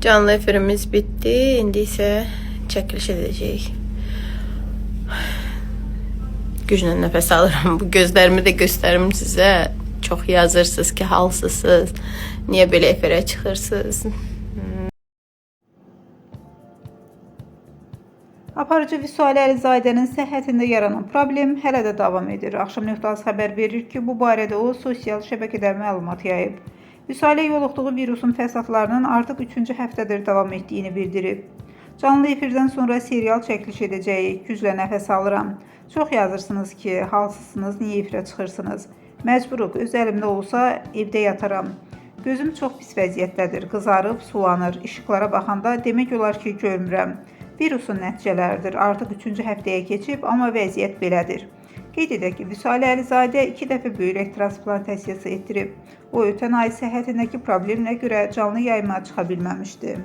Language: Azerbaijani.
Canlı efirimiz bitti. İndi isə çəkiliş edəcəyik. Güclə nəfəs alıram. Bu gözlərimi də göstərim sizə. Çox yazırsınız ki, halsızsınız. Niyə belə efirə çıxırsınız? Aparıcı Vüsalə Əlizadənin səhhətində yaranan problem hələ də davam edir. Axşam Nöqtəsi xəbər verir ki, bu barədə o sosial şəbəkədə məlumat yayıb. Vüsalə yoluxduğu virusun fəsadlarının artıq 3-cü həftədir davam etdiyini bildirib. Canlı efirdən sonra serial çəkiliş edəcəyik. Güclə nəfəs alıram. Çox yazırsınız ki, halsızsınız, niyə efirə çıxırsınız? Məcburuq, öz əlimdə olsa evdə yataram. Gözüm çox pis vəziyyətdədir, qızarıb, sulanır. İşıqlara baxanda demək olar ki, görmürəm. Virusun nəticələridir. Artıq 3-cü həftəyə keçib, amma vəziyyət belədir. Qeyd edək ki, Vüsalə Əlizadə 2 dəfə böyrək transplantasiyası etdirib. O, ötən ay səhhətindəki problemlə görə canlı yayıma çıxa bilməmişdi.